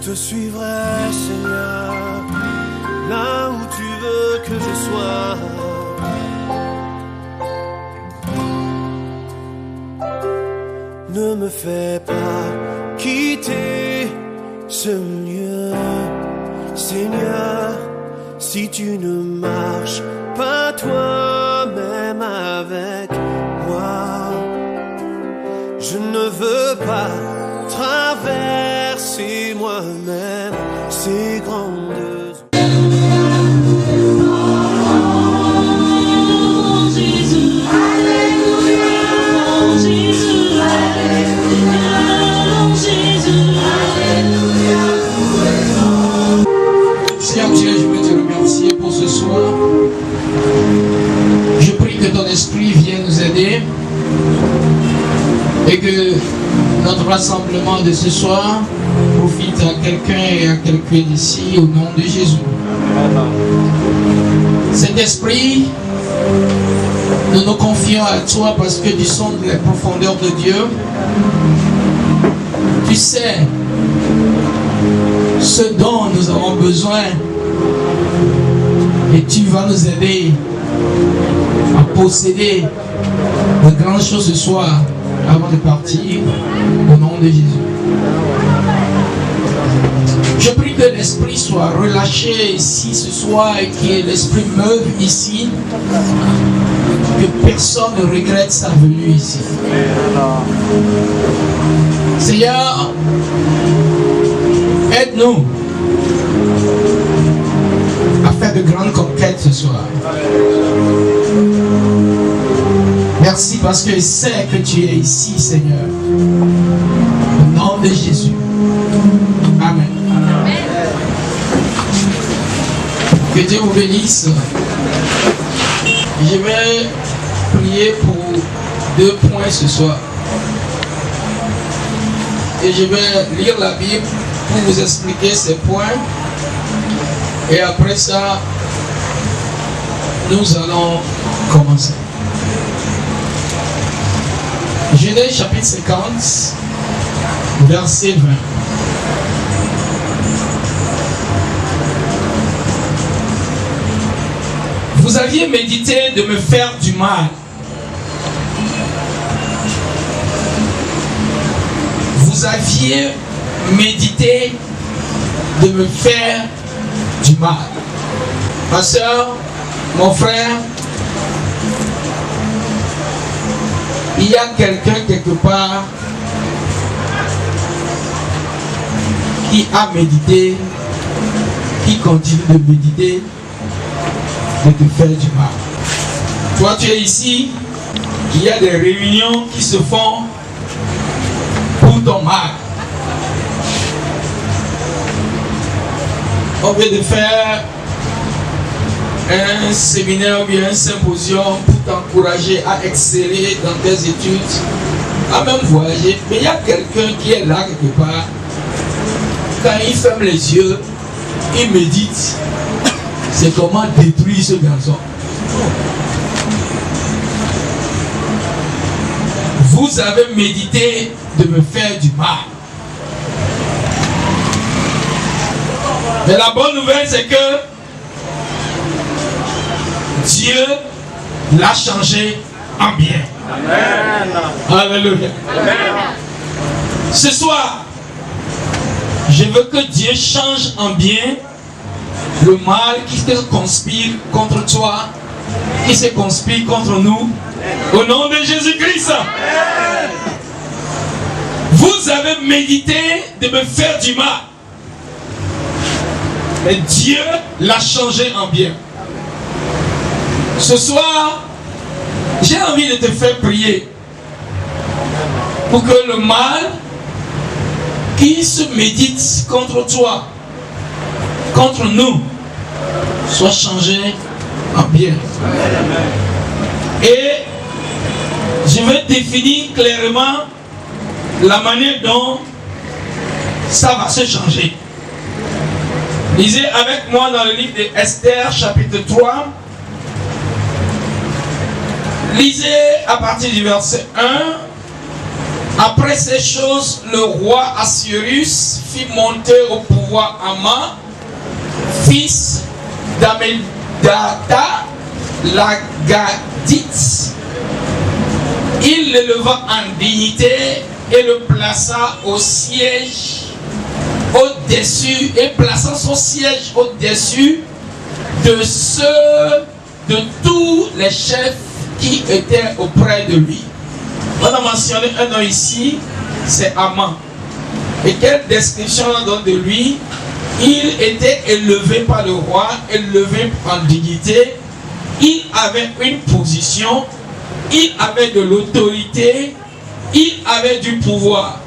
te suivrai, Seigneur, là où tu veux que je sois. Ne me fais pas quitter ce lieu, Seigneur, si tu ne marches pas toi-même avec moi. Je ne veux pas traverser moi-même ces grandes eaux. Seigneur Dieu, je veux te remercier pour ce soir. Je prie que ton esprit vienne nous aider et que notre rassemblement de ce soir profite à quelqu'un et à quelqu'un ici au nom de Jésus. Cet esprit, nous nous confions à toi parce que tu sondes les profondeurs de Dieu. Tu sais ce dont nous avons besoin et tu vas nous aider à posséder de grandes choses ce soir avant de partir au nom de Jésus. Je prie que l'esprit soit relâché ici ce soir et que l'esprit meuve ici, que personne ne regrette sa venue ici. Seigneur, aide-nous à faire de grandes conquêtes ce soir. Merci parce que je sais que tu es ici, Seigneur. Au nom de Jésus. Amen. Que Dieu vous bénisse. Je vais prier pour 2 points ce soir. Et je vais lire la Bible pour vous expliquer ces points. Et après ça, nous allons commencer. Genèse chapitre 50, verset 20. Vous aviez médité de me faire du mal. Vous aviez médité de me faire du mal. Ma soeur, mon frère, il y a quelqu'un quelque part qui a médité, qui continue de méditer, de te faire du mal. Toi, tu es ici, il y a des réunions qui se font pour ton mal. On vient de faire un séminaire ou bien un symposium pour t'encourager à exceller dans tes études, à même voyager. Mais il y a quelqu'un qui est là quelque part. Quand il ferme les yeux, il médite. C'est comment détruire ce garçon. Vous avez médité de me faire du mal. Mais la bonne nouvelle, c'est que Dieu l'a changé en bien. Amen. Alléluia. Amen. Ce soir, je veux que Dieu change en bien le mal qui se conspire contre toi, qui se conspire contre nous, au nom de Jésus-Christ. Vous avez médité de me faire du mal, mais Dieu l'a changé en bien. Ce soir, j'ai envie de te faire prier pour que le mal qui se médite contre toi, contre nous, soit changé en bien. Et je vais définir clairement la manière dont ça va se changer. Lisez avec moi dans le livre d'Esther, chapitre 3. Lisez à partir du verset 1 Après ces choses, le roi Assuérus fit monter au pouvoir Aman, fils d'Ammédatha l'Agagite. Il l'éleva en dignité et le plaça au siège au-dessus, et plaça son siège au-dessus de tous les chefs qui étaient auprès de lui. On a mentionné un nom ici, c'est Aman. Et quelle description on donne de lui? Il était élevé par le roi, élevé en dignité. Il avait une position, il avait de l'autorité, il avait du pouvoir.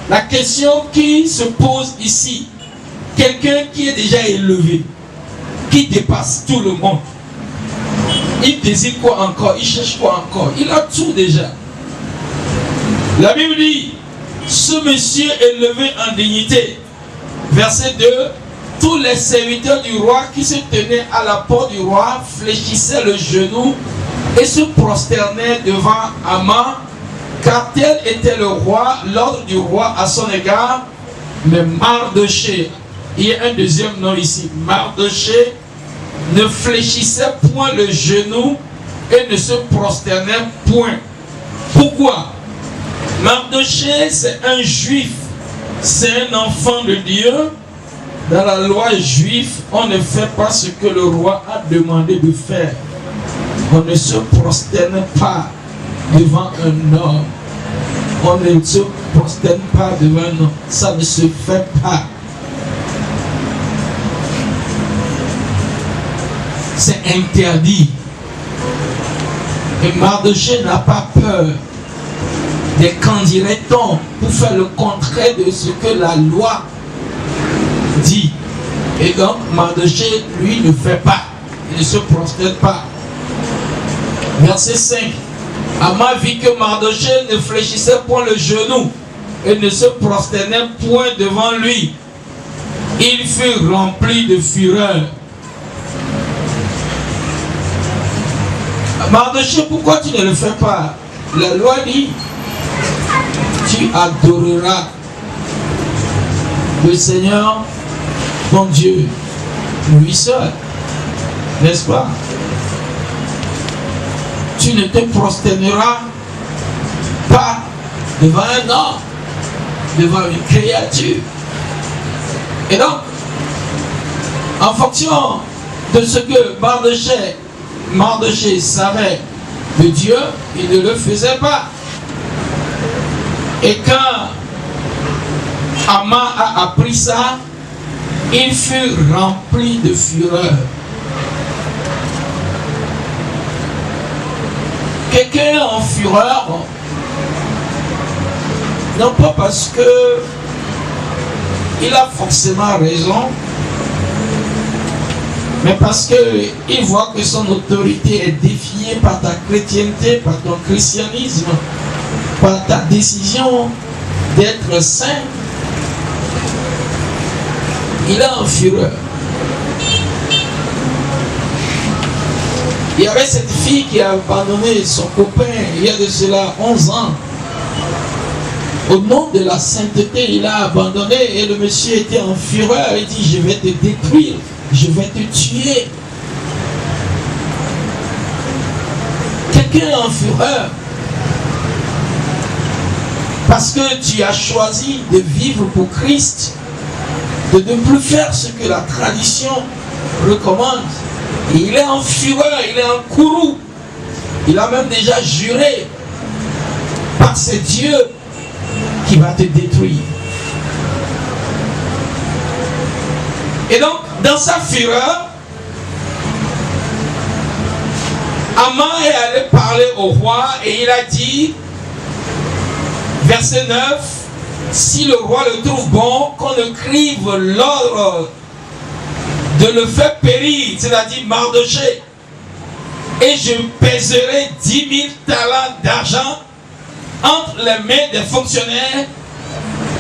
La question qui se pose ici, quelqu'un qui est déjà élevé, qui dépasse tout le monde, il désire quoi encore? Il cherche quoi encore? Il a tout déjà. La Bible dit, ce monsieur élevé en dignité, verset 2, tous les serviteurs du roi qui se tenaient à la porte du roi fléchissaient le genou et se prosternaient devant Aman, car tel était le roi, l'ordre du roi à son égard. Mais Mardochée, il y a un deuxième nom ici, Mardochée ne fléchissait point le genou et ne se prosternait point. Pourquoi? Mardochée, c'est un juif, c'est un enfant de Dieu. Dans la loi juive, on ne fait pas ce que le roi a demandé de faire. On ne se prosterne pas devant un homme. On ne se prosterne pas devant un homme. Ça ne se fait pas. C'est interdit. Et Mardochée n'a pas peur des qu'en dirait-on pour faire le contraire de ce que la loi dit. Et donc Mardochée, lui, ne fait pas. Il ne se prosterne pas. Verset 5. Aman vit que Mardochée ne fléchissait point le genou et ne se prosternait point devant lui. Il fut rempli de fureur. Mardochée, pourquoi tu ne le fais pas? La loi dit, tu adoreras le Seigneur, ton Dieu, lui seul. N'est-ce pas? Tu ne te prosterneras pas devant un homme, devant une créature. Et donc, en fonction de ce que Mardochée savait de Dieu, il ne le faisait pas. Et quand Aman a appris ça, il fut rempli de fureur. Quelqu'un en fureur, non pas parce que il a forcément raison, mais parce qu'il voit que son autorité est défiée par ta chrétienté, par ton christianisme, par ta décision d'être saint. Il est en fureur. Il y avait cette fille qui a abandonné son copain il y a de cela 11 ans. Au nom de la sainteté, il a abandonné et le monsieur était en fureur. Il dit, je vais te détruire, je vais te tuer. Quelqu'un en fureur parce que tu as choisi de vivre pour Christ, de ne plus faire ce que la tradition recommande. Et il est en fureur, il est en courroux. Il a même déjà juré par c'est Dieu qui va te détruire. Et donc, dans sa fureur, Aman est allé parler au roi et il a dit, verset 9, si le roi le trouve bon, qu'on écrive l'ordre de le faire périr, c'est-à-dire Mardochée, et je pèserai 10 000 talents d'argent entre les mains des fonctionnaires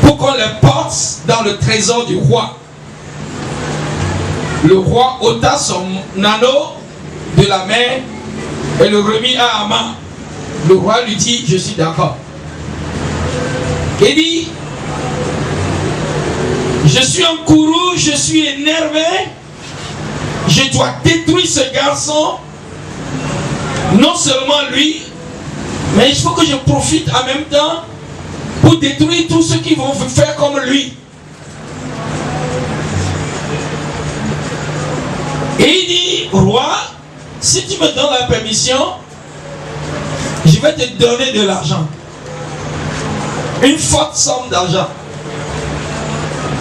pour qu'on les porte dans le trésor du roi. Le roi ôta son anneau de la main et le remit à Aman. Le roi lui dit, je suis d'accord. Il dit, je suis en courroux, je suis énervé, je dois détruire ce garçon, non seulement lui, mais il faut que je profite en même temps pour détruire tous ceux qui vont faire comme lui. Et il dit, roi, si tu me donnes la permission, je vais te donner de l'argent. Une forte somme d'argent.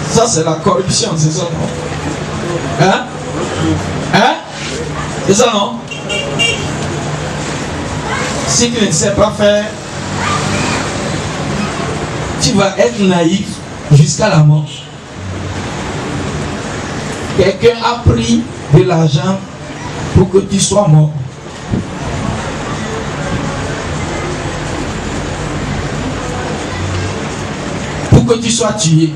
Ça, c'est la corruption, c'est ça, non? Hein? Hein? C'est ça, non? Si tu ne sais pas faire, tu vas être naïf jusqu'à la mort. Quelqu'un a pris de l'argent pour que tu sois mort. Pour que tu sois tué.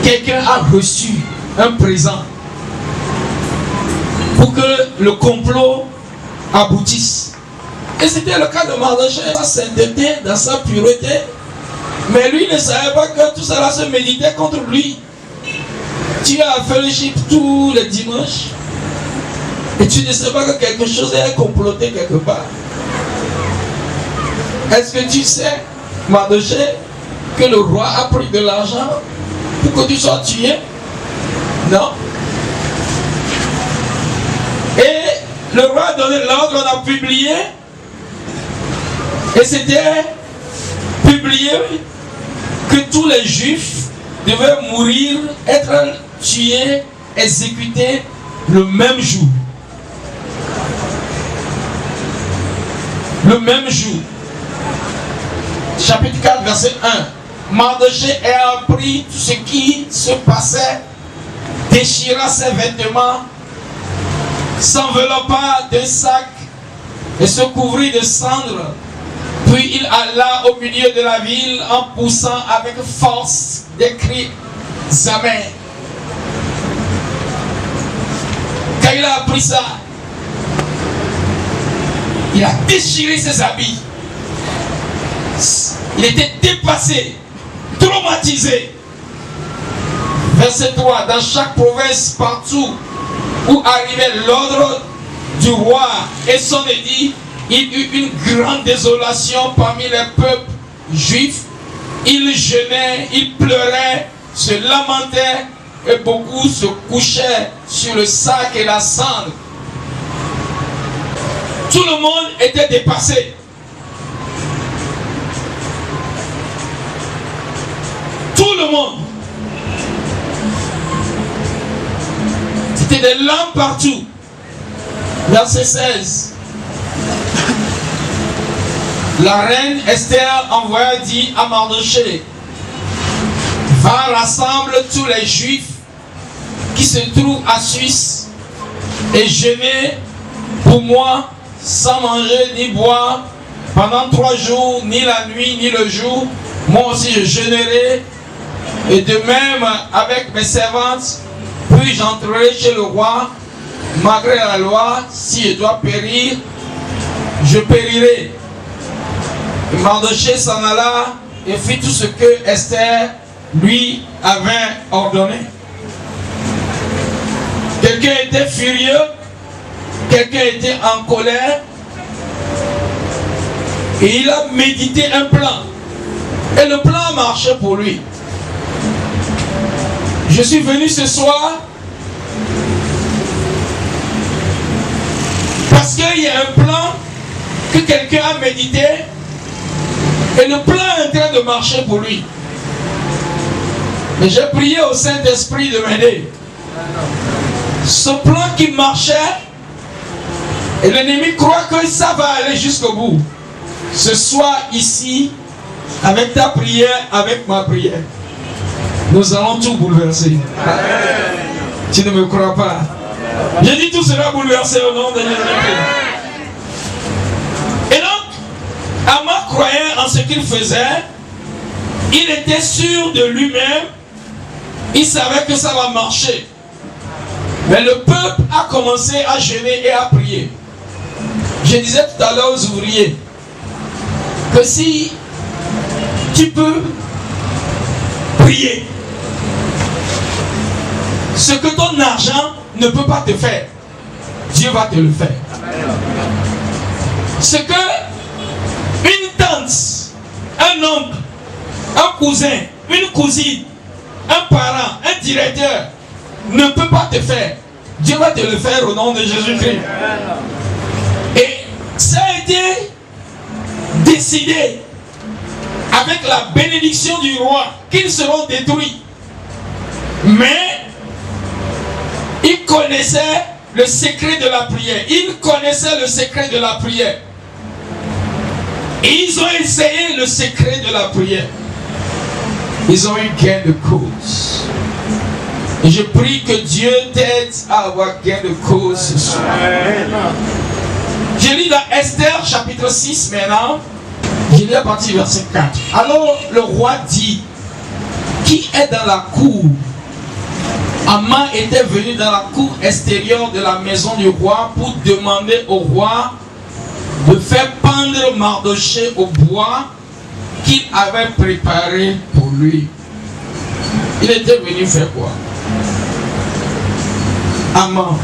Quelqu'un a reçu un présent pour que le complot aboutisse. Et c'était le cas de Mardochée, sa sainteté, dans sa pureté. Mais lui ne savait pas que tout cela se méditait contre lui. Tu as fellowship tous les dimanches et tu ne sais pas que quelque chose est comploté quelque part. Est-ce que tu sais, Mardochée, que le roi a pris de l'argent pour que tu sois tué? Non. Et le roi a donné l'ordre, on a publié. Et c'était publié que tous les juifs devaient mourir, être tués, exécutés le même jour. Le même jour. Chapitre 4, verset 1. Mardochée ayant appris tout ce qui se passait, déchira ses vêtements, s'enveloppa d'un sac et se couvrit de cendres. Puis il alla au milieu de la ville en poussant avec force des cris amers. Quand il a appris ça, il a déchiré ses habits. Il était dépassé, traumatisé. Verset 3. Dans chaque province, partout où arrivait l'ordre du roi et son édit, il eut une grande désolation parmi les peuples juifs. Ils jeûnaient, ils pleuraient, se lamentaient et beaucoup se couchaient sur le sac et la cendre. Tout le monde était dépassé. Tout le monde. C'était des larmes partout. Verset 16. La reine Esther envoya dit à Mardochée, va rassemble tous les juifs qui se trouvent à Suisse et jeûner pour moi sans manger ni boire pendant 3 jours, ni la nuit ni le jour. Moi aussi je jeûnerai, et de même avec mes servantes, puis j'entrerai chez le roi, malgré la loi. Si je dois périr, je périrai. Et Mardochée s'en alla et fit tout ce que Esther lui avait ordonné. Quelqu'un était furieux, quelqu'un était en colère, et il a médité un plan. Et le plan marchait pour lui. Je suis venu ce soir parce qu'il y a un plan que quelqu'un a médité et le plan est en train de marcher pour lui. Mais j'ai prié au Saint-Esprit de m'aider. Ce plan qui marchait, et l'ennemi croit que ça va aller jusqu'au bout. Ce soir ici, avec ta prière, avec ma prière, nous allons tout bouleverser. Amen. Tu ne me crois pas? J'ai dit tout sera bouleversé au nom de Jésus-Christ. Et donc, Aman croyait en ce qu'il faisait. Il était sûr de lui-même. Il savait que ça va marcher. Mais le peuple a commencé à jeûner et à prier. Je disais tout à l'heure aux ouvriers que si tu peux prier. Ce que ton argent ne peut pas te faire, Dieu va te le faire. Ce que une tante, un oncle, un cousin, une cousine, un parent, un directeur ne peut pas te faire, Dieu va te le faire au nom de Jésus-Christ. Et ça a été décidé avec la bénédiction du roi qu'ils seront détruits. Mais ils connaissaient le secret de la prière. Ils connaissaient le secret de la prière. Et ils ont essayé le secret de la prière. Ils ont eu gain de cause. Et je prie que Dieu t'aide à avoir gain de cause ce soir. Je lis dans Esther chapitre 6 maintenant. Je lis à partir du verset 4. Alors le roi dit, qui est dans la cour? Haman était venu dans la cour extérieure de la maison du roi pour demander au roi de faire pendre Mardochée au bois qu'il avait préparé pour lui. Il était venu faire quoi? Haman,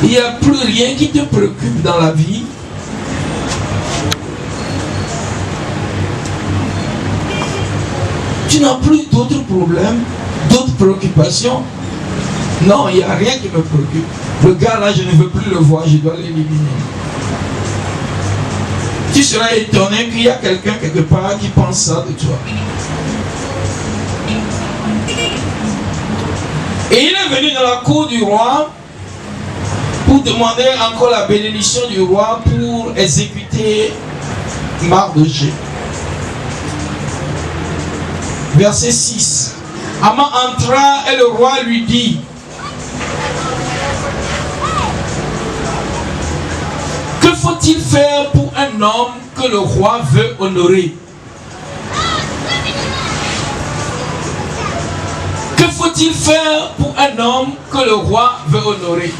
il n'y a plus rien qui te préoccupe dans la vie. Tu n'as plus d'autres problèmes, d'autres préoccupations. Non, il n'y a rien qui me préoccupe. Le gars là, je ne veux plus le voir, je dois l'éliminer. Tu seras étonné qu'il y a quelqu'un quelque part qui pense ça de toi. Et il est venu dans la cour du roi pour demander encore la bénédiction du roi pour exécuter Mardochée. Verset 6. Haman entra et le roi lui dit, que faut-il faire pour un homme que le roi veut honorer? Que faut-il faire pour un homme que le roi veut honorer?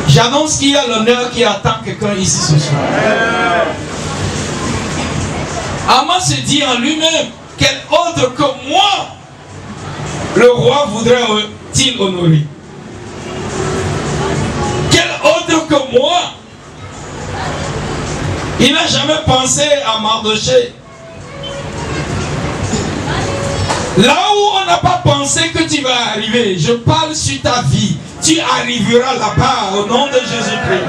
J'annonce qu'il y a l'honneur qui attend quelqu'un ici ce soir. Haman se dit en lui-même, quel autre que moi le roi voudrait-il honorer? Quel autre que moi? Il n'a jamais pensé à Mardochée. Là où on n'a pas pensé que tu vas arriver, je parle sur ta vie, tu arriveras là-bas au nom de Jésus-Christ.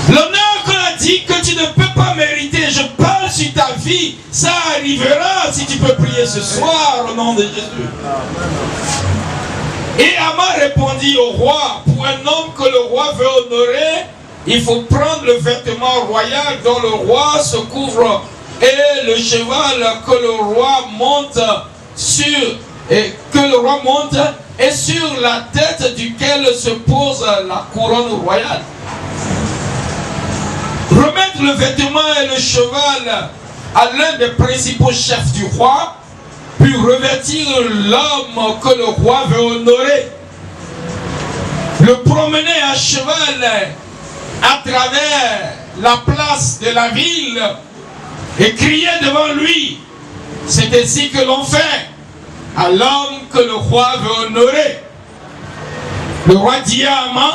L'honneur qu'on a dit que tu ne peux pas mériter, je parle sur ta vie, ça arrivera si tu peux prier ce soir au nom de Jésus. Et Haman répondit au roi, pour un homme que le roi veut honorer, il faut prendre le vêtement royal dont le roi se couvre et le cheval que le roi monte sur, et sur la tête duquel se pose la couronne royale. Remettre le vêtement et le cheval à l'un des principaux chefs du roi, puis revêtir l'homme que le roi veut honorer. Le promener à cheval à travers la place de la ville et crier devant lui. C'est ainsi que l'on fait à l'homme que le roi veut honorer. Le roi dit à Haman,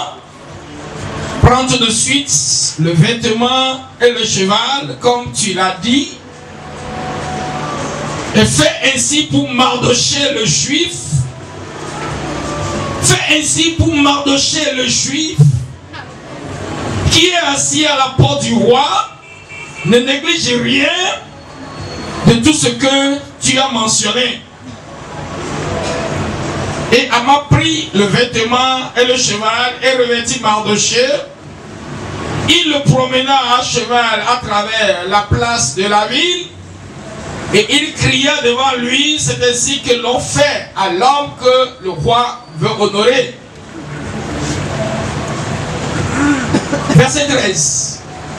prends tout de suite le vêtement et le cheval, comme tu l'as dit, et fais ainsi pour Mardochée le juif. Fais ainsi pour Mardochée le juif, qui est assis à la porte du roi. Ne néglige rien de tout ce que tu as mentionné. Et Haman prit le vêtement et le cheval et revêtit Mardochée. Il le promena à cheval à travers la place de la ville et il cria devant lui. C'est ainsi que l'on fait à l'homme que le roi veut honorer. Verset 13.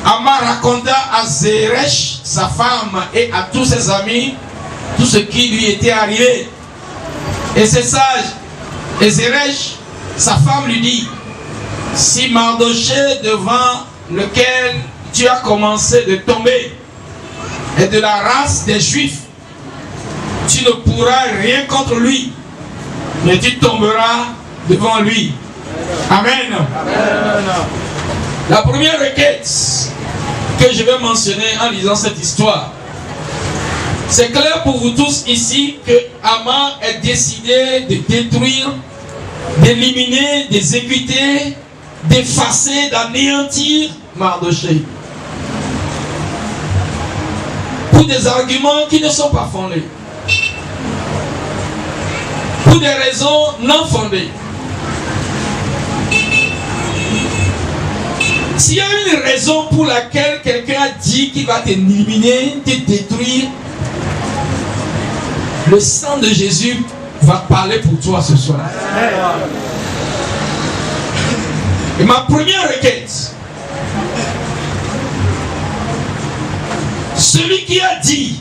Haman raconta à Zeresh, sa femme, et à tous ses amis tout ce qui lui était arrivé. Et c'est sage. Et Zeresh, sa femme, lui dit, si Mardochée devant lequel tu as commencé de tomber et de la race des Juifs, tu ne pourras rien contre lui, mais tu tomberas devant lui. Amen. Amen. La première requête que je vais mentionner en lisant cette histoire, c'est clair pour vous tous ici que Haman est décidé de détruire, d'éliminer, d'exécuter, d'effacer, d'anéantir Mardochée. Pour des arguments qui ne sont pas fondés. Pour des raisons non fondées. S'il y a une raison pour laquelle quelqu'un a dit qu'il va t'éliminer, te détruire, le sang de Jésus va parler pour toi ce soir. Et ma première requête, celui qui a dit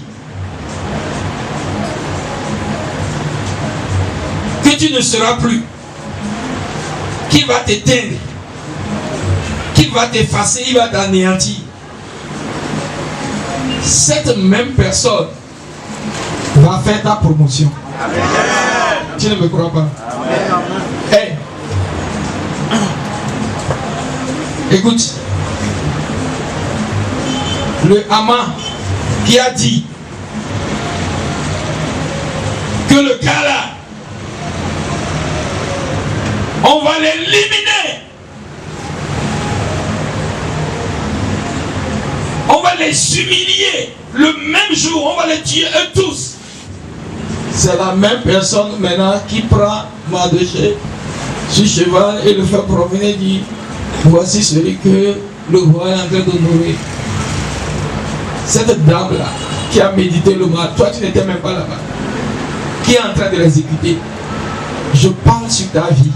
que tu ne seras plus, qui va t'éteindre, qui va t'effacer, il va t'anéantir. Cette même personne va faire ta promotion. Amen. Tu ne me crois pas? Hey. Écoute, le Haman qui a dit que le gars là, on va l'éliminer, on va les humilier le même jour, on va les tuer eux tous. C'est la même personne maintenant qui prend Mardochée sur cheval et le fait promener et dit: voici celui que le roi est en train d'honorer. Cette dame là qui a médité le mal, toi tu n'étais même pas là-bas, qui est en train de l'exécuter. Je parle sur ta vie.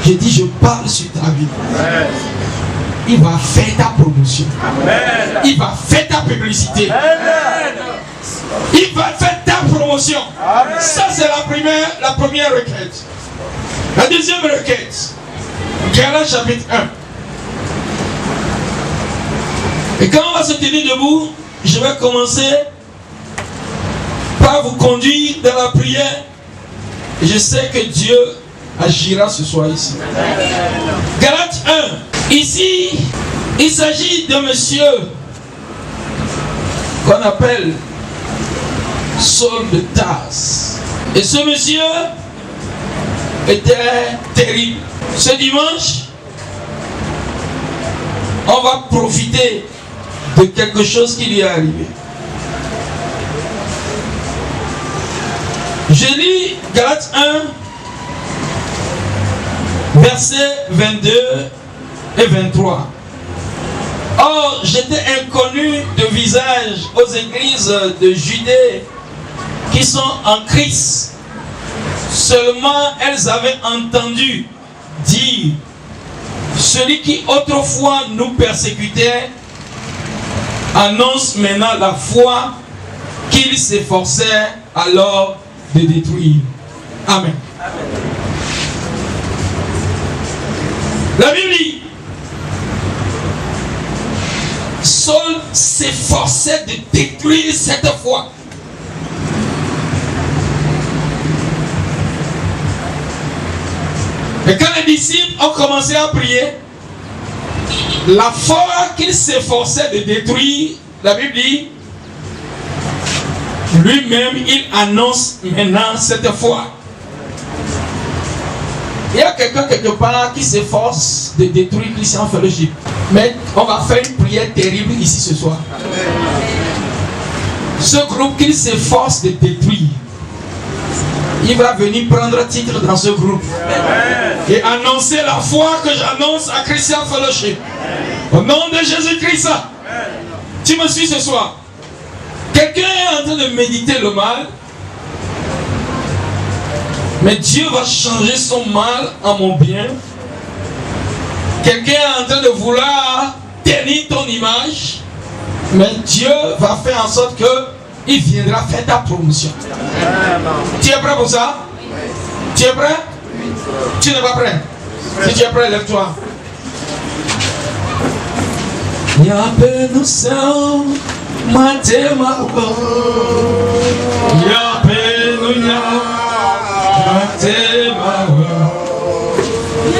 Je dis je parle sur ta vie. Il va faire ta promotion. Amen. Il va faire ta publicité. Amen. Il va faire ta promotion. Amen. Ça c'est la première requête. La deuxième requête, Galates chapitre 1. Et quand on va se tenir debout, je vais commencer par vous conduire dans la prière. Et je sais que Dieu agira ce soir ici. Galates 1. Ici, il s'agit d'un monsieur qu'on appelle Saul de Tarse. Et ce monsieur était terrible. Ce dimanche, on va profiter de quelque chose qui lui est arrivé. Je lis Galates 1, versets 22 et 23. Or, j'étais inconnu de visage aux églises de Judée qui sont en Christ. Seulement, elles avaient entendu dire: celui qui autrefois nous persécutait annonce maintenant la foi qu'il s'efforçait alors de détruire. Amen. La Bible dit: Saul s'efforçait de détruire cette foi. Et quand les disciples ont commencé à prier, la foi qu'il s'efforçait de détruire, la Bible dit, lui-même il annonce maintenant cette foi. Il y a quelqu'un quelque part qui s'efforce de détruire Christian Fellowship. Mais on va faire une prière terrible ici ce soir. Ce groupe qu'il s'efforce de détruire, il va venir prendre titre dans ce groupe et annoncer la foi que j'annonce à Christian Fellowship. Au nom de Jésus-Christ. Tu me suis ce soir? Quelqu'un est en train de méditer le mal, mais Dieu va changer son mal en mon bien. Quelqu'un est en train de vouloir tenir ton image, mais Dieu va faire en sorte que il viendra faire ta promotion. Tu es prêt pour ça? Tu es prêt? Tu n'es pas prêt? Si tu es prêt, lève-toi. Yape nous sommes matema. Yape nous matema.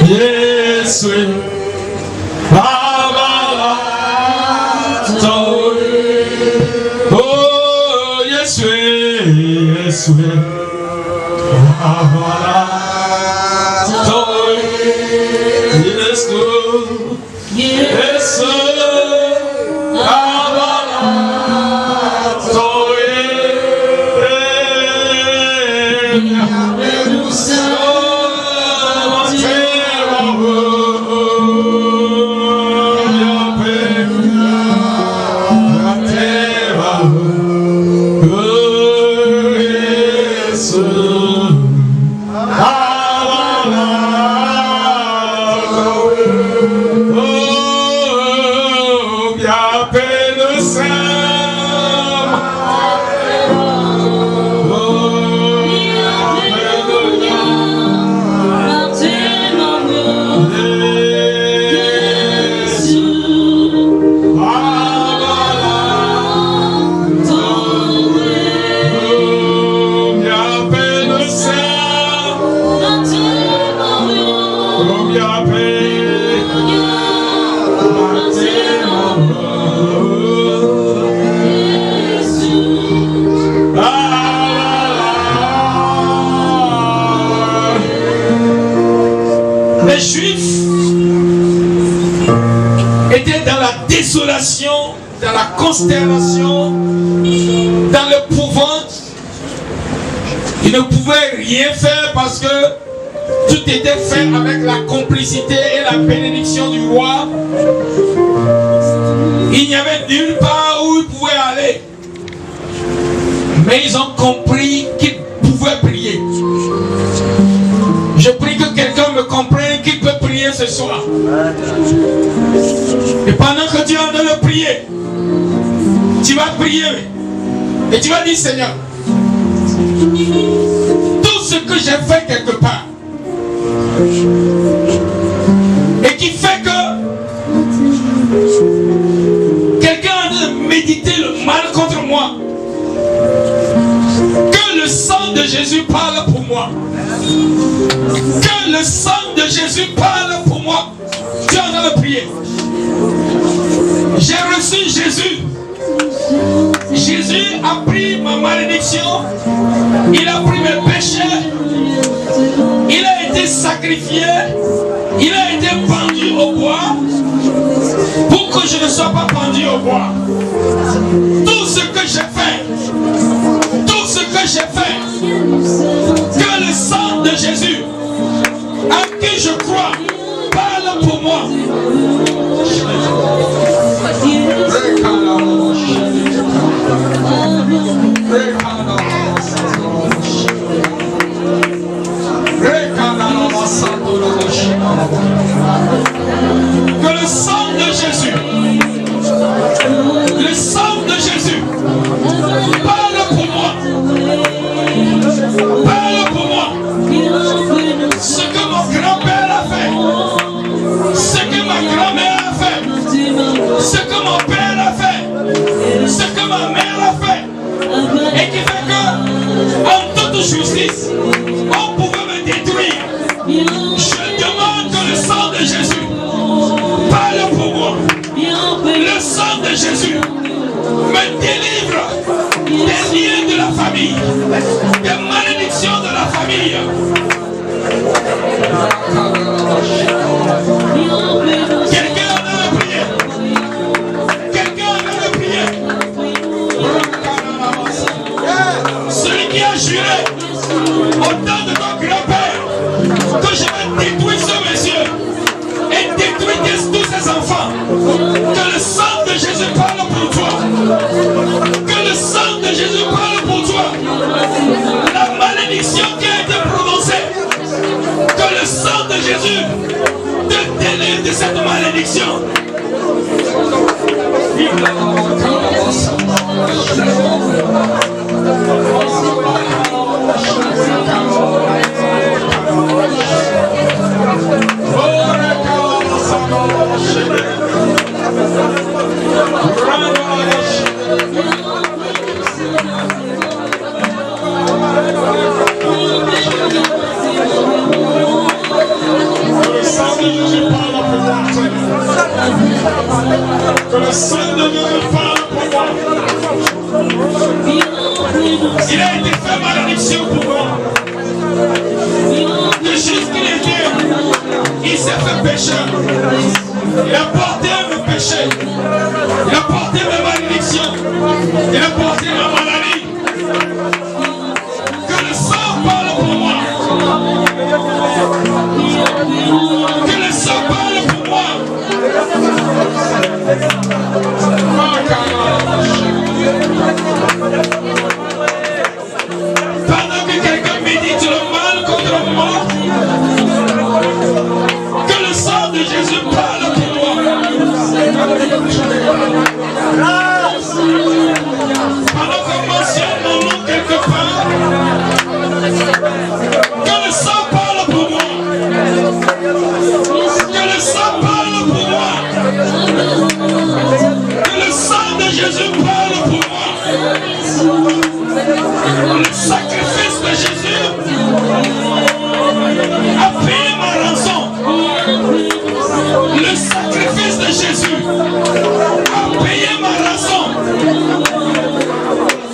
Yes, we. Oh, yes, we. Yes, we. Yes, les Juifs étaient dans la désolation, dans la consternation, dans l'épouvante. Ils ne pouvaient rien faire parce que tout était fait avec la complicité et la bénédiction du roi. Il n'y avait nulle part où ils pouvaient aller. Mais ils ont compris qu'ils pouvaient prier. Je prie que quelqu'un me comprenne qu'il peut prier ce soir. Et pendant que tu es en train de prier, tu vas prier et tu vas dire: Seigneur, tout ce que j'ai fait quelque part et qui fait que quelqu'un est en train de méditer le mal contre moi, que le sang de Jésus parle pour moi. Que le sang de Jésus parle pour moi. Tu es en train de prier. J'ai reçu Jésus. Jésus a pris ma malédiction. Il a pris mes péchés. Il a été sacrifié. Il a été pendu au bois pour que je ne sois pas pendu au bois. Tout ce que j'ai fait, que le sang de Jésus à qui je crois parle pour moi. Que le sang de Jésus, parle pour moi. Parle pour moi. Ce que mon grand-père a fait, ce que ma grand-mère a fait, ce que mon père a fait, ce que ma mère a fait, et qui fait que, en toute justice, on pouvait me détruire. Je demande que le sang de Jésus parle pour moi. Le sang de Jésus me délivre des liens de la famille, des malédictions de la famille. Quelqu'un a prié. Quelqu'un a prié. Celui qui a juré au temps de ton grand-père que je vais détruire ce monsieur et détruire tous ses enfants. Que le sang de Jésus parle pour toi. Que le sang de Jésus parle pour toi. La malédiction qui a été prononcée, que le sang de Jésus te délivre de cette malédiction. parle pour moi. Il a été fait malédiction pour moi. De juste qu'il était, il s'est fait pécheur. Il a porté mes péchés. Il a porté mes malédictions. Il a porté ma maladie. Que le sang parle pour moi. Que le sang parle pour moi. Pendant que quelqu'un médite le mal contre moi, que le sang de Jésus parle pour moi. Pendant qu'on mentionne mon nom quelque part, que le sang parle pour moi. Que le sang parle pour moi. Que le sang de Jésus parle pour moi. Le sacrifice de Jésus a payé ma rançon. Le sacrifice de Jésus a payé ma rançon.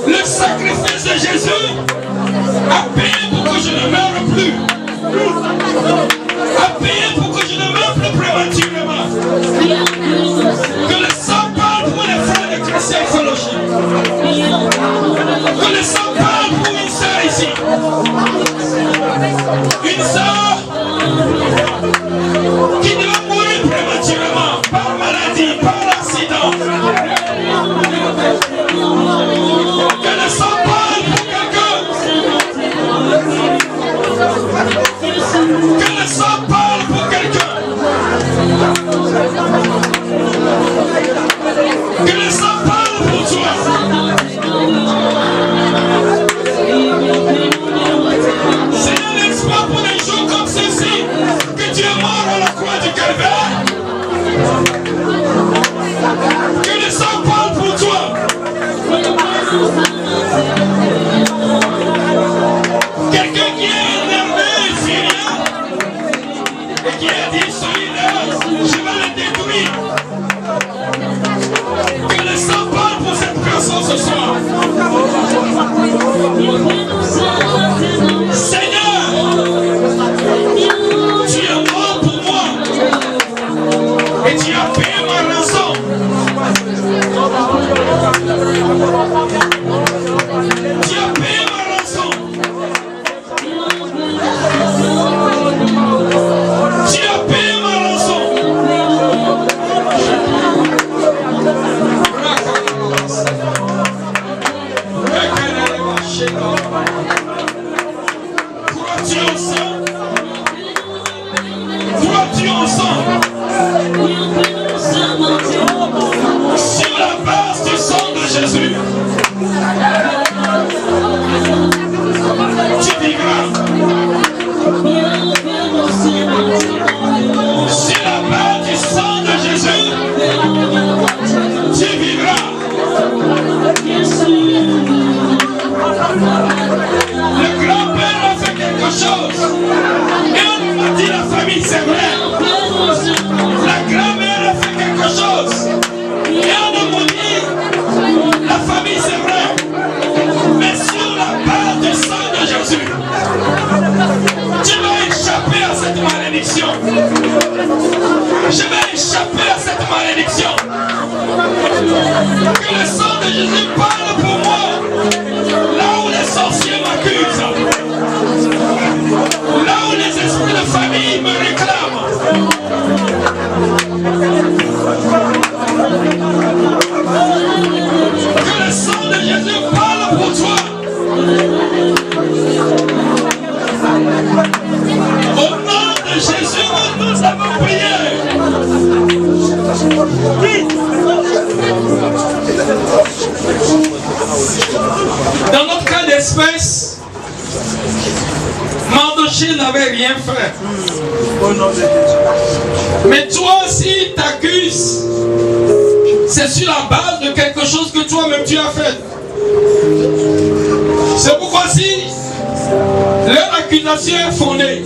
Le sacrifice de Jésus a payé pour que je ne meure plus. A payé pour que je ne meure plus prématurément. Que le sang parle pour les frères de Christian Fellowship. Que le sang parle pour une sœur ici. Une sœur qui doit mourir prématurément par maladie, par accident. Que le sang parle pour quelqu'un. Que le sang parle pour quelqu'un. Que le sang parle pour toi. Seigneur, n'est-ce pas pour des jours comme ceci que tu es mort à la croix du Calvaire? Que le sang parle pour toi. Quelqu'un qui est énervé, syrien, et qui a dit celui-là, je vais le détruire. Que le sang parle pour cette personne ce soir. Seigneur, tu es mort pour moi et tu as payé ma rançon. Tu as payé ma rançon. Tu as payé ma rançon. Crois-tu au sang? Crois-tu au sang? Sur la base du sang de Jésus, tu vivras. Sur la base du sang de Jésus, tu vivras. Le grand-père a fait quelque chose. Et on m'a dit la famille, c'est vrai. La grand-mère a fait quelque chose. Et on m'a dit la famille, c'est vrai. Mais sur la base du sang de Jésus, tu vas échapper à cette malédiction. Je vais échapper à cette malédiction. Que le sang de Jésus parle pour moi. Là où les sorciers m'accusent. Là où les esprits de famille me réclament. Que le sang de Jésus parle pour toi. Au nom de Jésus, nous avons prié. Dans notre cas d'espèce, Mardochée n'avait rien fait. Mais toi, si t'accuses, c'est sur la base de quelque chose que toi-même tu as fait. C'est pourquoi si leur accusation est fondée,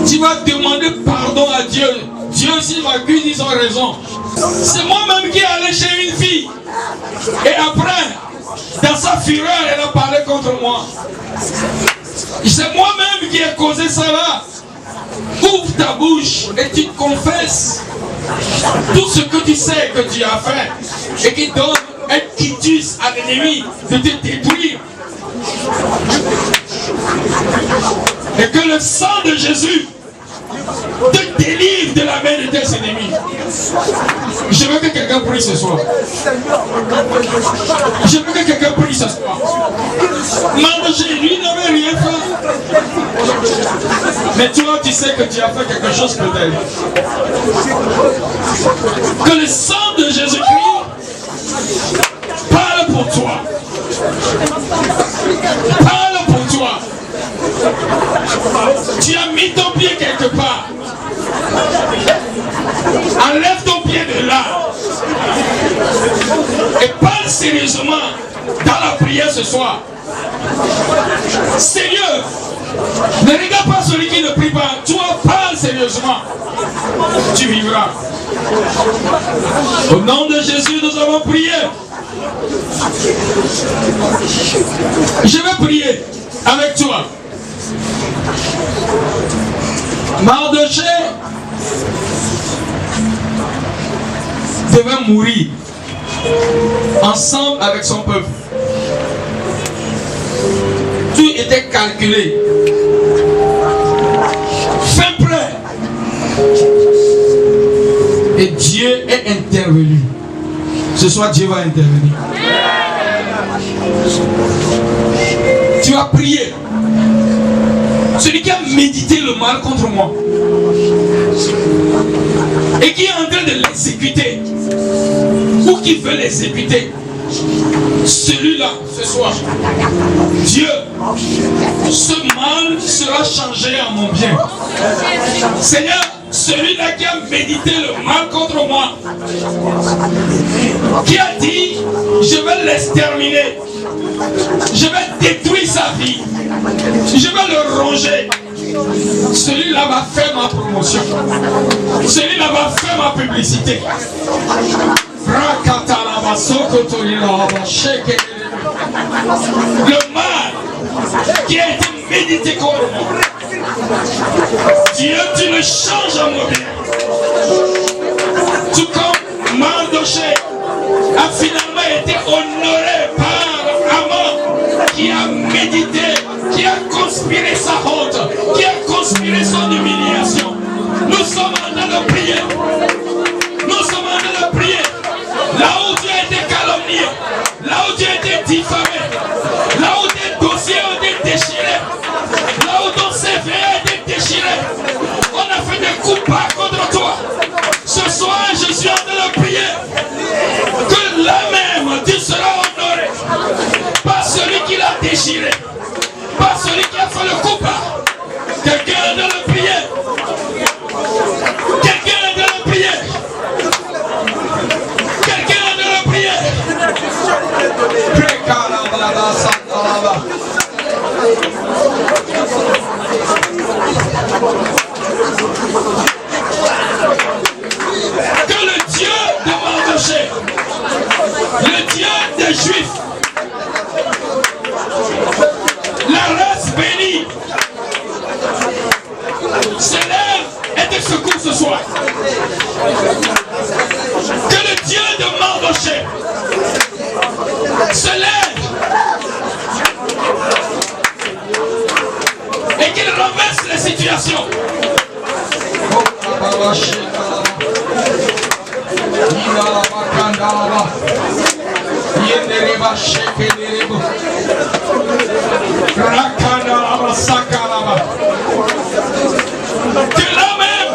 tu vas demander pardon à Dieu. Dieu, s'ils m'accusent, ils ont raison. C'est moi-même qui est allé chez une fille. Et après, dans sa fureur, elle a parlé contre moi. C'est moi-même qui ai causé ça là. Ouvre ta bouche et tu confesses tout ce que tu sais que tu as fait et qui donne un quitus à l'ennemi de te détruire. Et que le sang de Jésus te délivre de la main de tes ennemis. Je veux que quelqu'un prie ce soir. Je veux que quelqu'un prie ce soir. Mardochée, lui n'avait rien fait. Mais toi, tu sais que tu as fait quelque chose peut-être. Que le sang de Jésus-Christ parle pour toi. Parle pour toi. Tu as mis ton pied quelque part. Enlève ton pied de là. Et parle sérieusement dans la prière ce soir. Seigneur, ne regarde pas celui qui ne prie pas. Toi, parle sérieusement. Tu vivras. Au nom de Jésus, nous avons prié. Je vais prier avec toi. Mardochée devait mourir ensemble avec son peuple. Tout était calculé. Fin prêt. Et Dieu est intervenu. Ce soir, Dieu va intervenir. Tu as prié. Celui qui a médité le mal contre moi et qui est en train de l'exécuter ou qui veut l'exécuter, celui-là, ce soir, Dieu, ce mal sera changé en mon bien. Seigneur, celui-là qui a médité le mal contre moi, qui a dit, je vais l'exterminer, je vais détruire sa vie, je vais le ronger. Celui-là va faire ma promotion. Celui-là va faire ma publicité. Le mal qui a été médité contre moi, Dieu, tu le changes en mon bien. Tout comme Mardochée a finalement été honoré par Haman, qui a médité, qui a conspiré sa honte, qui a conspiré son humiliation. Nous sommes en train de prier. Nous sommes en train de prier. Là où tu as été calomnié, là où tu as été diffamé, là où tes dossiers ont été déchirés, là où ton CV a été déchiré, on a fait des coups bas contre toi. Ce soir, je suis en train de prier que là même, tu seras honoré par celui qui l'a déchiré, par celui qui a fait le coup bas. Quelqu'un est en train de prier. Quelqu'un est en train de prier. Quelqu'un est en train de prier. Que le Dieu de Mardochée, le Dieu des Juifs, la race bénie, se lève et te secoue ce soir. Que le Dieu de Mardochée se lève et qu'il renverse les situations. Que là même,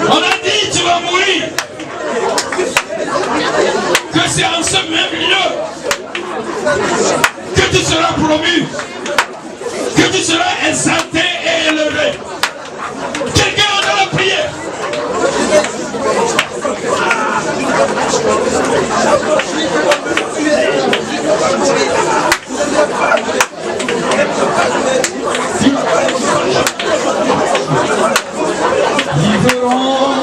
on a dit tu vas mourir. Que c'est en ce même lieu que tu seras promu, que tu seras exalté et élevé. Quelqu'un en train de prier. Livrons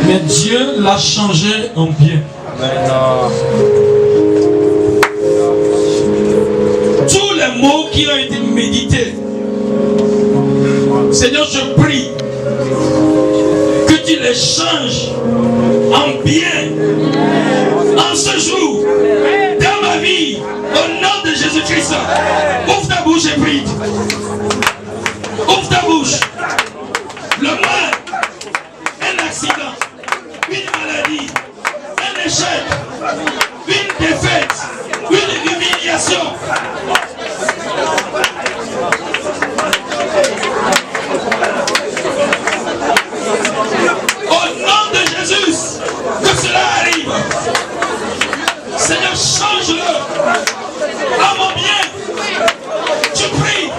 Mais Dieu l'a changé en bien. Tous les mots qui ont été médités, Seigneur, je prie que tu les changes en bien en ce jour, dans ma vie, au nom de Jésus-Christ. Ouvre ta bouche et prie. Ouvre ta bouche. Le mal, un accident, une maladie, un échec, une défaite, une humiliation. Au nom de Jésus, que cela arrive. Seigneur, change-le. À mon bien, tu pries.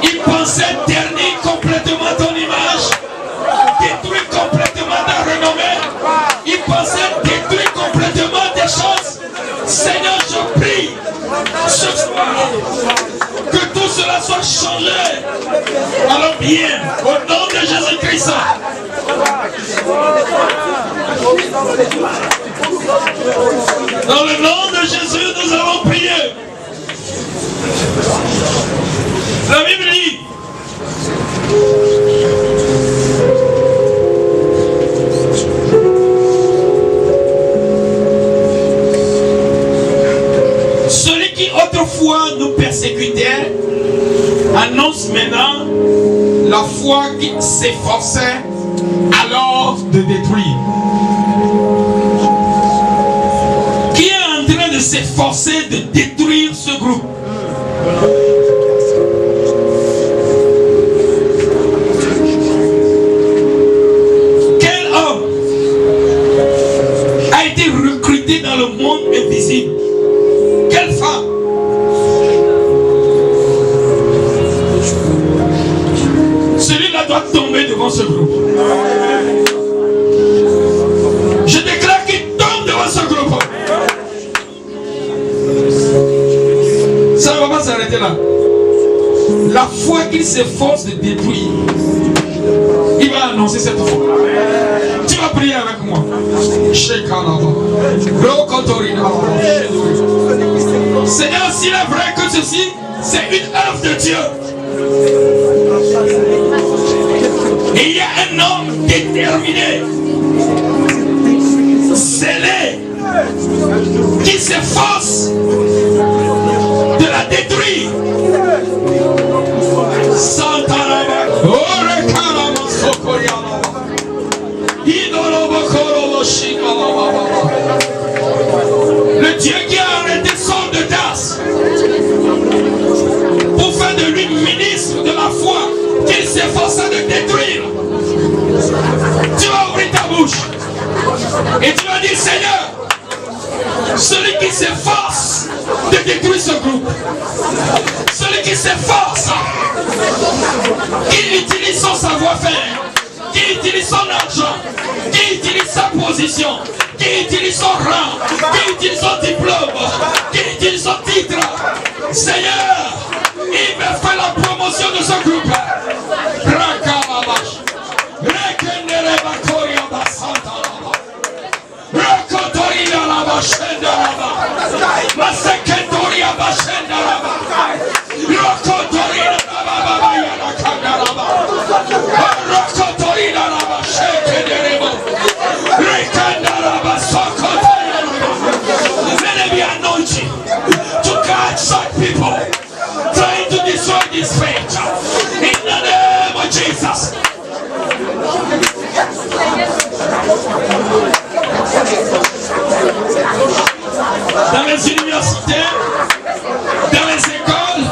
Il pensait ternir complètement ton image, détruire complètement ta renommée. Il pensait détruire complètement tes choses. Seigneur, je prie ce soir que tout cela soit changé. Alors bien, au nom de Jésus-Christ. Dans le nom de Jésus, nous allons prier. La Bible dit, celui qui autrefois nous persécutait annonce maintenant la foi qui s'efforçait alors de détruire. Qui est en train de s'efforcer de détruire ce groupe? Quel homme a été recruté dans le monde invisible? Quelle femme? Celui-là doit tomber devant ce groupe. Je déclare qu'il tombe devant ce groupe. Ça ne va pas s'arrêter là. La foi qu'il s'efforce de détruire, il va annoncer cette foi. Tu vas prier avec moi. Seigneur, s'il est vrai que ceci, c'est une œuvre de Dieu. Et il y a un homme déterminé, scellé, qui s'efforce de la détruire. Le Dieu qui a arrêté Saul de Tarse pour faire de lui ministre de la foi qu'il s'efforçait de détruire. Tu vas ouvrir ta bouche et tu vas dire, Seigneur, celui qui s'efforce de détruire ce groupe, celui qui s'efforce, qui utilise son savoir-faire, qui utilise son argent, qui utilise sa position, qui utilise son rang, qui utilise son diplôme, qui utilise son titre, Seigneur, il me fait la promotion de ce groupe. People trying to destroy this faith in the name of Jesus. Dans les universités, dans les écoles,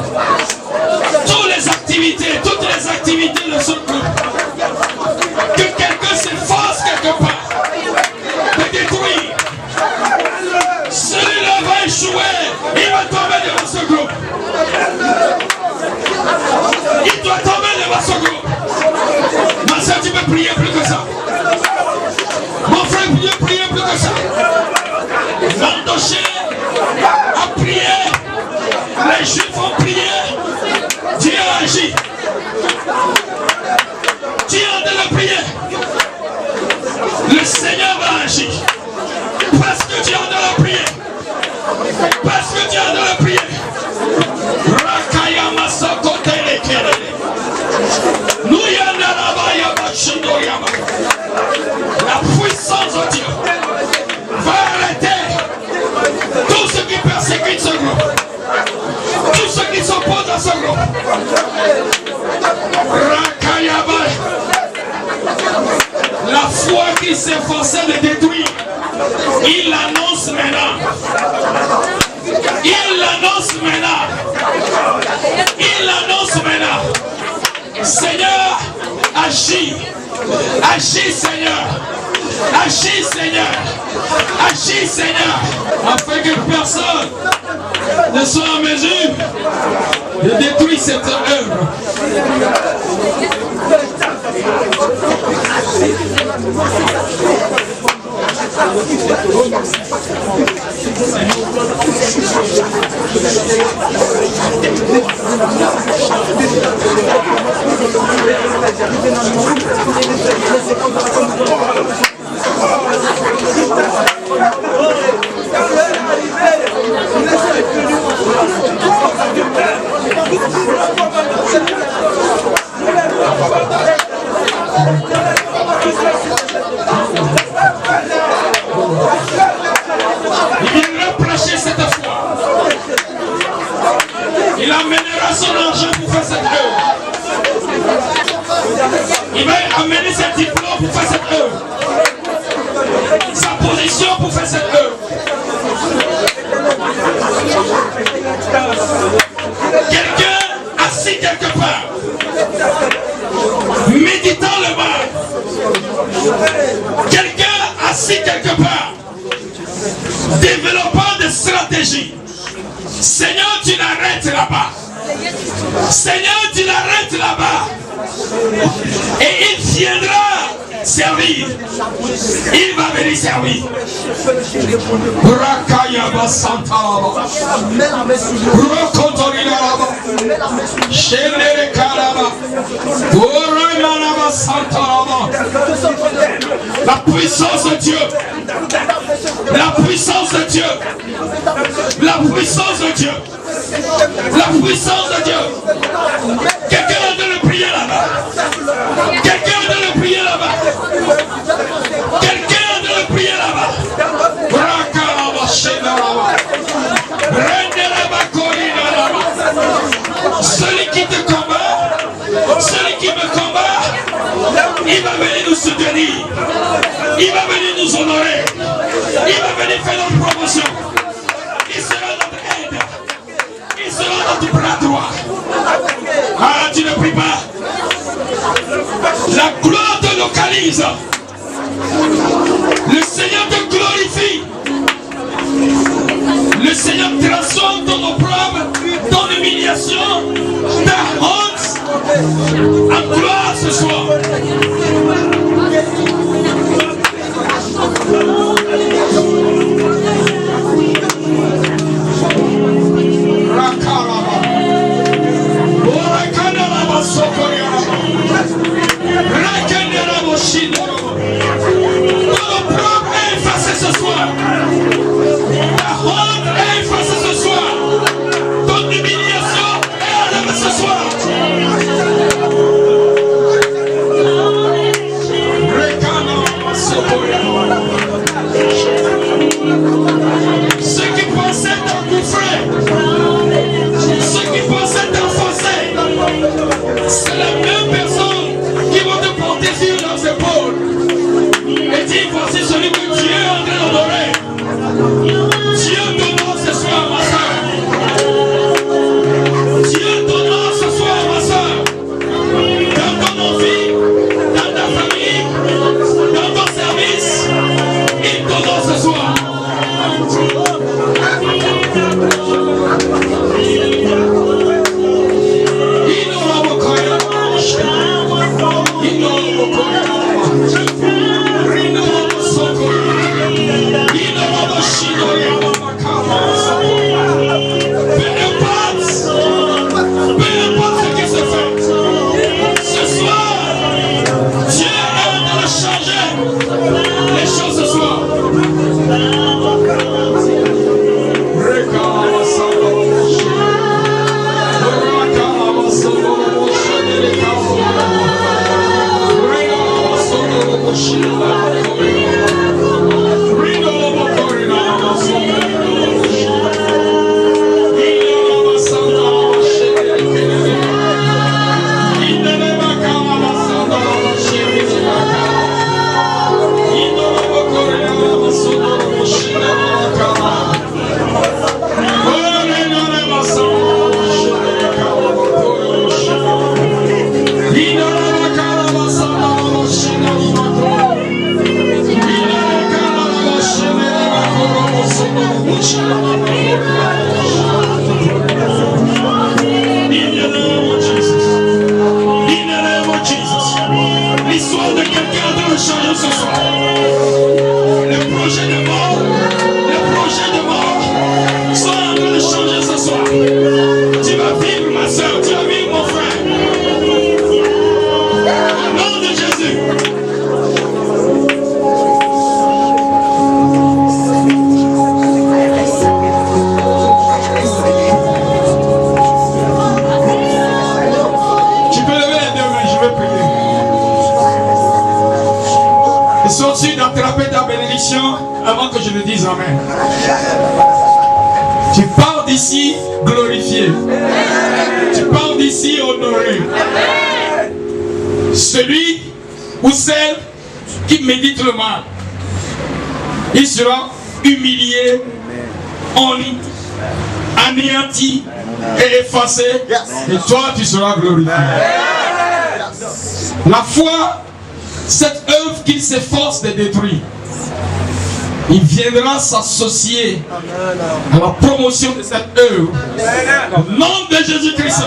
toutes les activités de ce groupe, que quelqu'un s'efforce quelque part de détruire, celui-là va échouer, il va tomber devant ce groupe. Il doit tomber devant ce groupe. Ma soeur, tu peux prier plus que ça. Mon frère, tu peux prier plus que ça. L'endoché a prié. Les Juifs ont prié. Dieu a agi. Tu es en train de prier. Le Seigneur va agir. Parce que tu es en train de prier. Parce que tu es en train de prier. La puissance de Dieu va arrêter tout ce qui persécute ce groupe, tout ce qui s'oppose à ce groupe. La foi qui s'efforçait de détruire, il l'annonce maintenant. Il l'annonce maintenant. Il l'annonce maintenant. Seigneur, agis. Agis, Seigneur. Agis, Seigneur. Agis, Seigneur. Afin que personne ne soit en mesure de détruire cette œuvre. Il va prêcher cette fois. Il amènera son argent pour faire cette œuvre. Il va amener ses diplômes pour faire cette œuvre. Sa position pour faire cette œuvre. Quelqu'un assis quelque part, méditant le mal. Quelqu'un assis quelque part, développant des stratégies. Seigneur, tu l'arrêtes là-bas. Seigneur, tu l'arrêtes là-bas. Et il viendra servir. Il va venir servir. Rakayaba Santalaba. Rokotorinaba. Shenere Karaba. Oromanaba Santalaba. La puissance de Dieu. La puissance de Dieu. La puissance de Dieu. La puissance de Dieu. Quelqu'un doit le prier là-bas. Quelqu'un doit le prier là-bas. Quelqu'un doit le prier là-bas. Rakaraba Shenaraba. Renderaba Korinaraba. Celui qui te combat, celui qui me combat, il va venir nous soutenir. Il va venir nous honorer. Il va venir faire notre promotion. Il sera notre aide. Il sera notre bras droit. Ah, tu ne pries pas. La gloire te localise. Le Seigneur te glorifie. Le Seigneur transforme ton opprobre, ton humiliation, ta honte en gloire ce soir. Ton opprobre est effacé ce soir. Ta honte est effacée ce soir. Ton humiliation est enlevée ce soir. Ceux qui pensaient t'engouffrer, ceux qui pensaient t'enfoncer, c'est la même personne qui vont te porter sur leurs épaules et dire voici celui que Dieu est en train d'honorer. Dieu t'honore ce soir, ma soeur. Dieu t'honore ce soir, ma soeur. Dans ton envie, dans ta famille, dans ton service, il t'honore ce soir. l'histoire de quelqu'un est en train de changer ce soir. Le projet de mort, sont en train de changer ce soir. Tu vas vivre, ma soeur, tu vas vivre, mon frère. Au nom de Jésus. Tu peux lever les deux mains, je vais prier. Et sois-tu d'attraper ta bénédiction avant que je ne dise Amen. Tu pars d'ici glorifié. Tu pars d'ici honoré. Celui ou celle qui médite le mal, il sera humilié, ennuyé, anéanti et effacé. Et toi, tu seras glorifié. La foi, cette œuvre qu'il s'efforce de détruire, il viendra s'associer à la promotion de cette œuvre. Au nom de Jésus-Christ.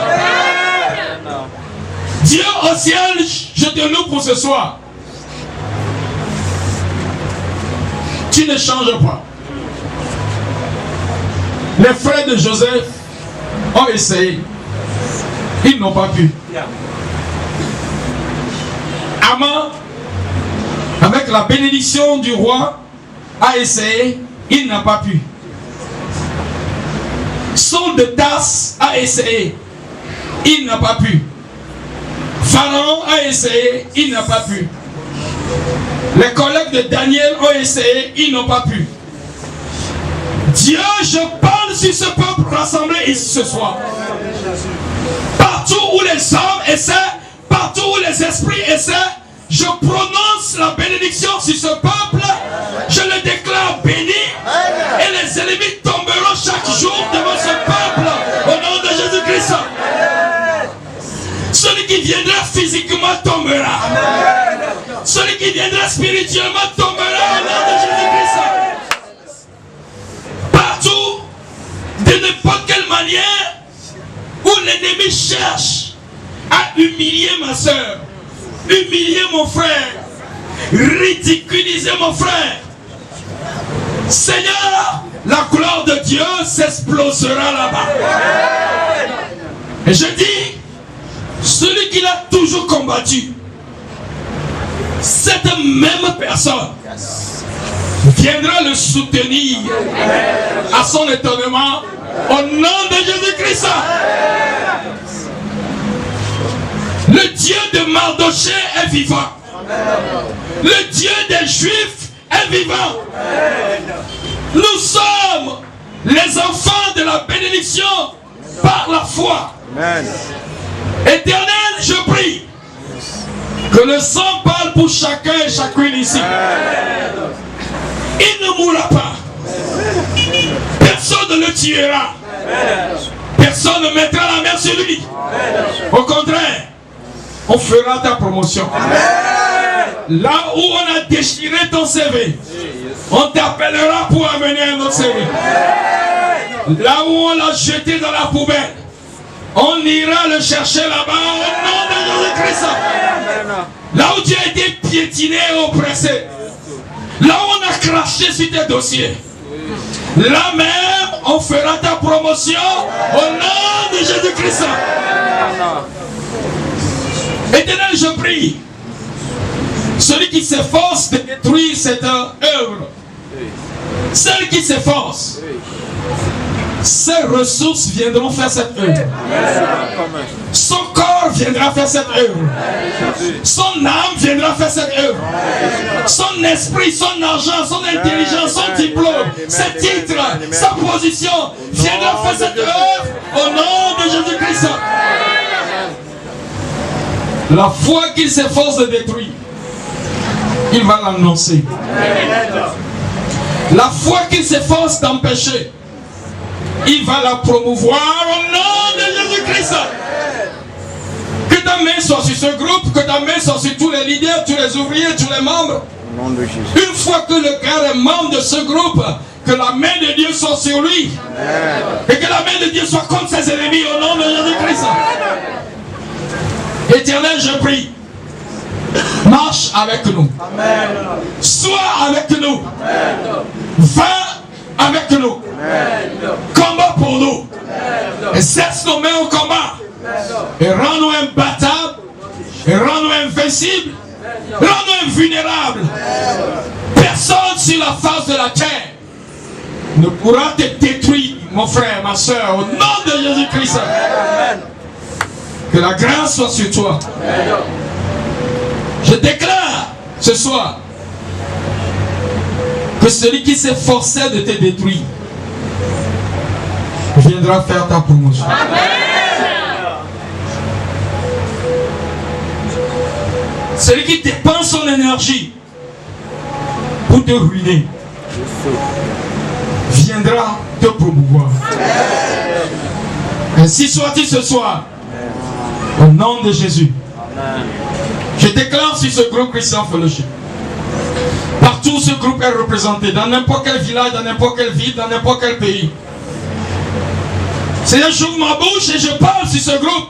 Dieu au ciel, je te loue pour ce soir. Tu ne changes pas. Les frères de Joseph ont essayé. Ils n'ont pas pu. Aman, avec la bénédiction du roi, a essayé, il n'a pas pu. Saul de Tarse a essayé, il n'a pas pu. Pharaon a essayé, il n'a pas pu. Les collègues de Daniel ont essayé, ils n'ont pas pu. Dieu, je parle sur ce peuple rassemblé ici ce soir. Partout où les hommes essaient, partout où les esprits essaient, je prononce la bénédiction sur ce peuple. Je le déclare béni. Et les ennemis tomberont chaque jour devant ce peuple. Au nom de Jésus-Christ. Celui qui viendra physiquement tombera. Celui qui viendra spirituellement tombera. Au nom de Jésus-Christ. Partout, de n'importe quelle manière, où l'ennemi cherche à humilier ma soeur, humilier mon frère, ridiculiser mon frère, Seigneur, la gloire de Dieu s'explosera là-bas. Et je dis, celui qui l'a toujours combattu, cette même personne viendra le soutenir à son étonnement au nom de Jésus-Christ. Le Dieu de Mardoché est vivant. Le Dieu des Juifs est vivant. Nous sommes les enfants de la bénédiction par la foi. Éternel, je prie que le sang parle pour chacun et chacune ici. Il ne mourra pas. Personne ne le tuera. Personne ne mettra la main sur lui. Au contraire, on fera ta promotion. Là où on a déchiré ton CV, on t'appellera pour amener un autre CV. Là où on l'a jeté dans la poubelle, on ira le chercher là-bas au nom de Jésus-Christ. Là où tu as été piétiné et oppressé, là où on a craché sur tes dossiers, là même on fera ta promotion au nom de Jésus-Christ. Éternel, je prie, celui qui s'efforce de détruire cette œuvre, celle qui s'efforce, ses ressources viendront faire cette œuvre. Son corps viendra faire cette œuvre. Son âme viendra faire cette œuvre. Son esprit, son argent, son intelligence, son diplôme, ses titres, sa position viendra faire cette œuvre au nom de Jésus-Christ. La foi qu'il s'efforce de détruire, il va l'annoncer. La foi qu'il s'efforce d'empêcher, il va la promouvoir au nom de Jésus-Christ. Que ta main soit sur ce groupe, que ta main soit sur tous les leaders, tous les ouvriers, tous les membres. Une fois que le gars est membre de ce groupe, que la main de Dieu soit sur lui. Et que la main de Dieu soit contre ses ennemis au nom de Jésus-Christ. Éternel, je prie Marche avec nous. Amen. Sois avec nous. Amen. Va avec nous. Amen. Combat pour nous. Amen. Exerce nos mains au combat. Amen. Et rends-nous imbattables. Et rends-nous invincibles. Rends-nous invulnérables. Personne sur la face de la terre ne pourra te détruire, mon frère, ma soeur, au nom de Jésus-Christ. Que la grâce soit sur toi. Je déclare ce soir que celui qui s'efforçait de te détruire viendra faire ta promotion. Celui qui dépense son énergie pour te ruiner viendra te promouvoir. Ainsi soit-il ce soir. Au nom de Jésus. Je déclare sur ce groupe Christian Fellowship. Partout ce groupe est représenté, dans n'importe quel village, dans n'importe quelle ville, dans n'importe quel pays. Seigneur, j'ouvre ma bouche et je parle sur ce groupe.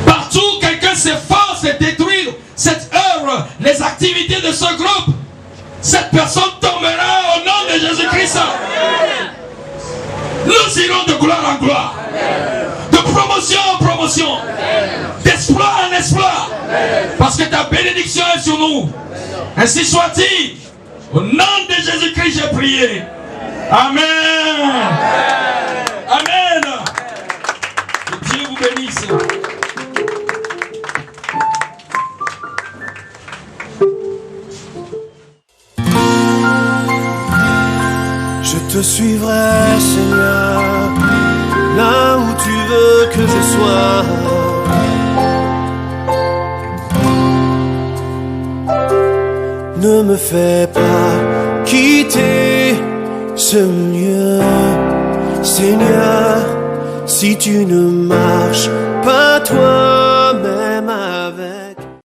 Partout, quelqu'un s'efforce de détruire cette œuvre, les activités de ce groupe. Cette personne tombera au nom de Jésus-Christ. Nous irons de gloire en gloire, de promotion en promotion, d'espoir en espoir, parce que ta bénédiction est sur nous. Ainsi soit-il. Au nom de Jésus-Christ, j'ai prié. Amen. Amen. Que Dieu vous bénisse. Je te suivrai, Seigneur, là où tu veux que je sois. Ne me fais pas quitter ce lieu, Seigneur, si tu ne marches pas toi.